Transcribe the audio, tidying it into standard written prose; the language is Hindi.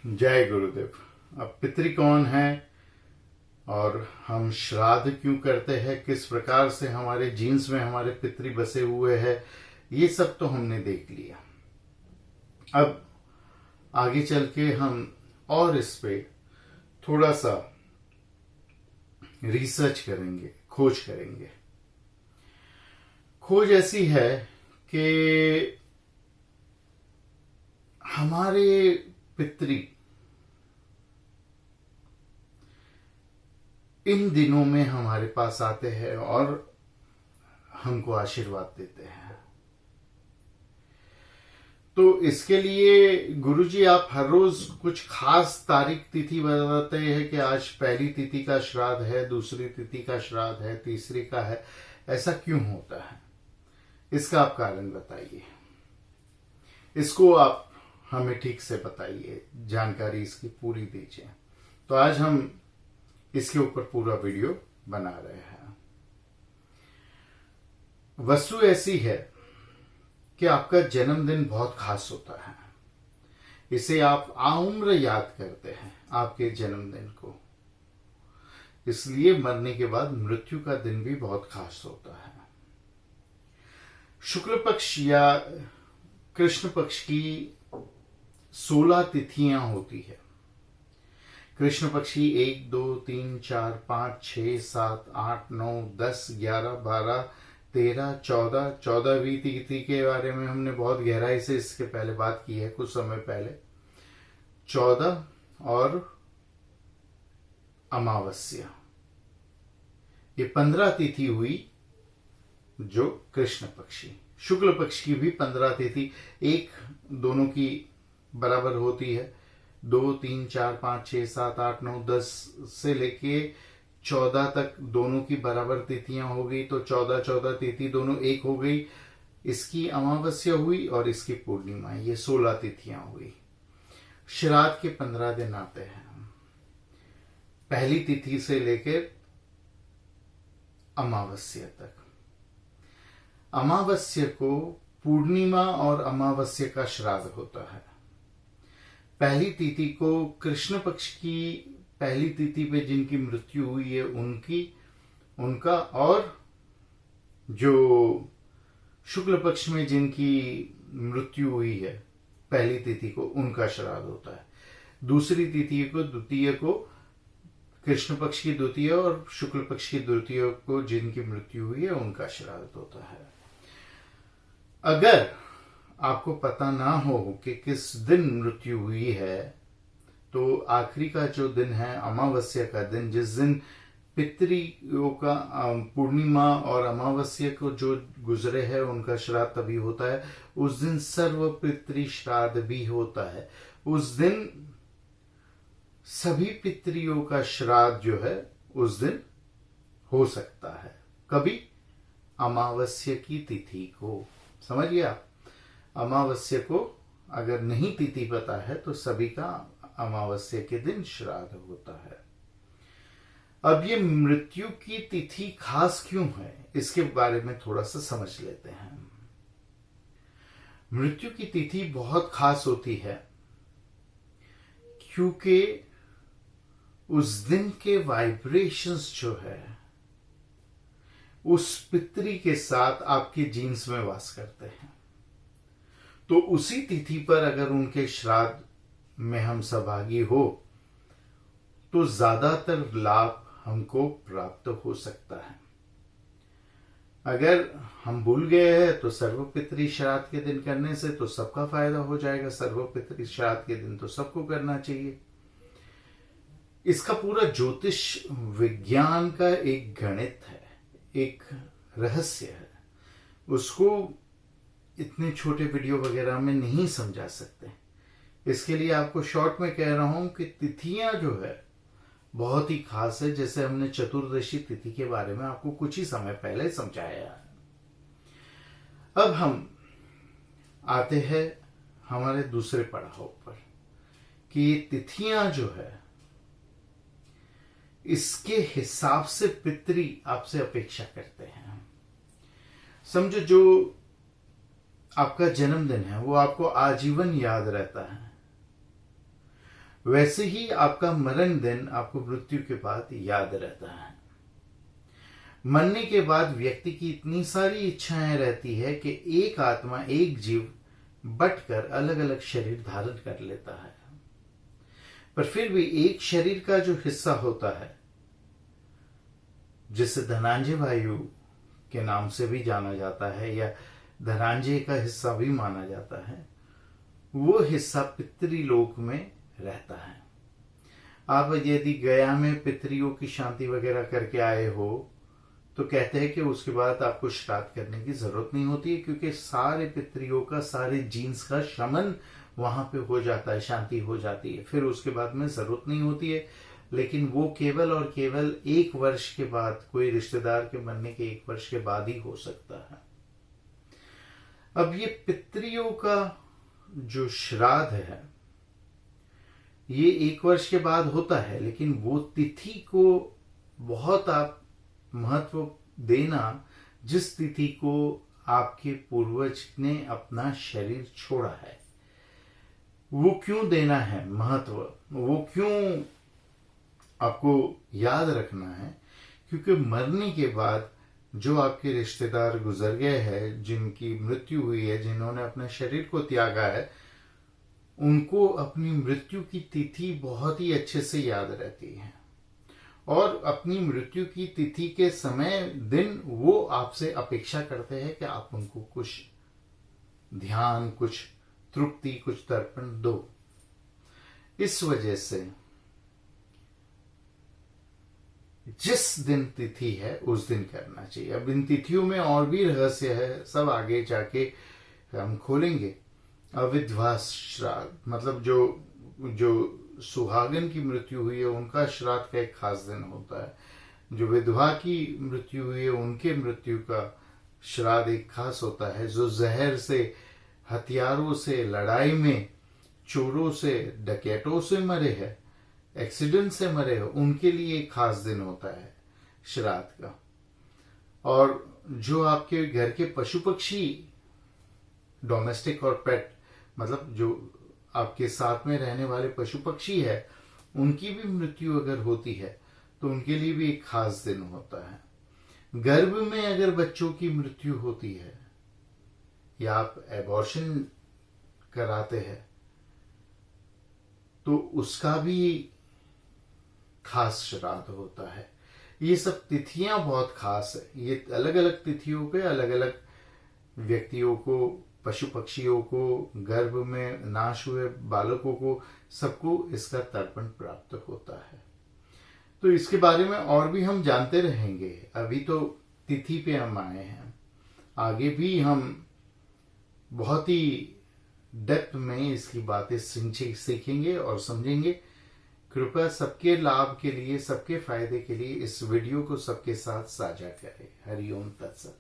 जय गुरुदेव। अब पितृ कौन है और हम श्राद्ध क्यों करते हैं, किस प्रकार से हमारे जीन्स में हमारे पितृ बसे हुए हैं, ये सब तो हमने देख लिया। अब आगे चल के हम और इस पे थोड़ा सा रिसर्च करेंगे, खोज करेंगे। खोज ऐसी है कि हमारे पितृ इन दिनों में हमारे पास आते हैं और हमको आशीर्वाद देते हैं। तो इसके लिए गुरुजी आप हर रोज कुछ खास तारीख तिथि बताते हैं कि आज पहली तिथि का श्राद्ध है, दूसरी तिथि का श्राद्ध है, तीसरी का है। ऐसा क्यों होता है, इसका आप कारण बताइए। इसको आप हमें ठीक से बताइए, जानकारी इसकी पूरी दीजिए। तो आज हम इसके ऊपर पूरा वीडियो बना रहे हैं। वस्तु ऐसी है कि आपका जन्मदिन बहुत खास होता है। इसे आप आउम्र याद करते हैं आपके जन्मदिन को। इसलिए मरने के बाद मृत्यु का दिन भी बहुत खास होता है। शुक्ल पक्ष या कृष्ण पक्ष की 16 तिथियां होती है। कृष्ण पक्ष की 1, 2, 3, 4, 5, 6, 7, 8, 9, 10, 11, 12, 13, 14। 14वीं तिथि के बारे में हमने बहुत गहराई से इसके पहले बात की है, कुछ समय पहले। 14 और अमावस्या, ये 15 तिथि हुई जो कृष्ण पक्षी। शुक्ल पक्ष की भी 15 तिथि एक दोनों की बराबर होती है। 2, 3, 4, 5, 6, 7, 8, 9, 10 से लेके 14 तक दोनों की बराबर तिथियां हो गई। तो 14 तिथि दोनों एक हो गई। इसकी अमावस्या हुई और इसकी पूर्णिमा, ये 16 तिथियां हुई। श्राद्ध के 15 दिन आते हैं, पहली तिथि से लेकर अमावस्या तक। अमावस्या को पूर्णिमा और अमावस्या का श्राद्ध होता है। पहली तिथि को कृष्ण पक्ष की पहली तिथि पे जिनकी मृत्यु हुई है उनका, और जो शुक्ल पक्ष में जिनकी मृत्यु हुई है पहली तिथि को, उनका श्राद्ध होता है। दूसरी तिथि को, द्वितीय को, कृष्ण पक्ष की द्वितीय और शुक्ल पक्ष की द्वितीय को जिनकी मृत्यु हुई है उनका श्राद्ध होता है। अगर आपको पता ना हो कि किस दिन मृत्यु हुई है, तो आखिरी का जो दिन है अमावस्या का दिन, जिस दिन पितृयों का पूर्णिमा और अमावस्या को जो गुजरे है उनका श्राद्ध तभी होता है। उस दिन सर्व पितृ श्राद्ध भी होता है। उस दिन सभी पितृयों का श्राद्ध जो है उस दिन हो सकता है। कभी अमावस्या की तिथि को, समझिए आप, अमावस्या को अगर नहीं तिथि पता है तो सभी का अमावस्या के दिन श्राद्ध होता है। अब ये मृत्यु की तिथि खास क्यों है, इसके बारे में थोड़ा सा समझ लेते हैं। मृत्यु की तिथि बहुत खास होती है क्योंकि उस दिन के वाइब्रेशंस जो है उस पितृ के साथ आपके जीन्स में वास करते हैं। तो उसी तिथि पर अगर उनके श्राद्ध में हम सहभागी हो तो ज्यादातर लाभ हमको प्राप्त हो सकता है। अगर हम भूल गए हैं तो सर्वपितृ श्राद्ध के दिन करने से तो सबका फायदा हो जाएगा। सर्वपितृ श्राद्ध के दिन तो सबको करना चाहिए। इसका पूरा ज्योतिष विज्ञान का एक गणित है, एक रहस्य है। उसको इतने छोटे वीडियो वगैरह में नहीं समझा सकते। इसके लिए आपको शॉर्ट में कह रहा हूं कि तिथियां जो है बहुत ही खास है। जैसे हमने चतुर्दशी तिथि के बारे में आपको कुछ ही समय पहले समझाया है। अब हम आते हैं हमारे दूसरे पड़ाव पर कि ये तिथियां जो है इसके हिसाब से पितृ आपसे अपेक्षा करते हैं। समझो, जो आपका जन्मदिन है वो आपको आजीवन याद रहता है। वैसे ही आपका मरण दिन आपको मृत्यु के बाद याद रहता है। मरने के बाद व्यक्ति की इतनी सारी इच्छाएं रहती है कि एक आत्मा, एक जीव बटकर अलग अलग शरीर धारण कर लेता है, पर फिर भी एक शरीर का जो हिस्सा होता है, जिसे धनांजय वायु के नाम से भी जाना जाता है या धनांजय का हिस्सा भी माना जाता है, वो हिस्सा पितृलोक में रहता है। आप यदि गया में पितरियों की शांति वगैरह करके आए हो तो कहते हैं कि उसके बाद आपको श्राद्ध करने की जरूरत नहीं होती है, क्योंकि सारे पितरियों का, सारे जीन्स का शमन वहां पे हो जाता है, शांति हो जाती है, फिर उसके बाद में जरूरत नहीं होती है। लेकिन वो केवल और केवल 1 वर्ष के बाद, कोई रिश्तेदार के मरने के 1 वर्ष के बाद ही हो सकता है। अब ये पितरियों का जो श्राद्ध है ये 1 वर्ष के बाद होता है, लेकिन वो तिथि को बहुत आप महत्व देना, जिस तिथि को आपके पूर्वज ने अपना शरीर छोड़ा है। वो क्यों देना है महत्व, वो क्यों आपको याद रखना है? क्योंकि मरने के बाद जो आपके रिश्तेदार गुजर गए हैं, जिनकी मृत्यु हुई है, जिन्होंने अपने शरीर को त्यागा है, उनको अपनी मृत्यु की तिथि बहुत ही अच्छे से याद रहती है, और अपनी मृत्यु की तिथि के समय दिन वो आपसे अपेक्षा करते हैं कि आप उनको कुछ ध्यान, कुछ तृप्ति, कुछ तर्पण दो। इस वजह से जिस दिन तिथि है उस दिन करना चाहिए। अब इन तिथियों में और भी रहस्य है, सब आगे जाके हम खोलेंगे। अविधवा श्राद्ध मतलब जो सुहागन की मृत्यु हुई है उनका श्राद्ध का एक खास दिन होता है। जो विधवा की मृत्यु हुई है उनके मृत्यु का श्राद्ध एक खास होता है। जो जहर से, हथियारों से, लड़ाई में, चोरों से, डकैतों से मरे हैं, एक्सीडेंट से मरे हो, उनके लिए एक खास दिन होता है श्राद्ध का। और जो आपके घर के पशु पक्षी, डोमेस्टिक और पेट, मतलब जो आपके साथ में रहने वाले पशु पक्षी है, उनकी भी मृत्यु अगर होती है तो उनके लिए भी एक खास दिन होता है। गर्भ में अगर बच्चों की मृत्यु होती है या आप एबॉर्शन कराते हैं तो उसका भी खास श्राद्ध होता है। ये सब तिथियां बहुत खास है। ये अलग अलग तिथियों पे अलग अलग व्यक्तियों को, पशु पक्षियों को, गर्भ में नाश हुए बालकों को, सबको इसका तर्पण प्राप्त होता है। तो इसके बारे में और भी हम जानते रहेंगे। अभी तो तिथि पे हम आए हैं, आगे भी हम बहुत ही डेप्थ में इसकी बातें सीखेंगे और समझेंगे। कृपया सबके लाभ के लिए, सबके फायदे के लिए इस वीडियो को सबके साथ साझा करें। हरिओम तत्सत।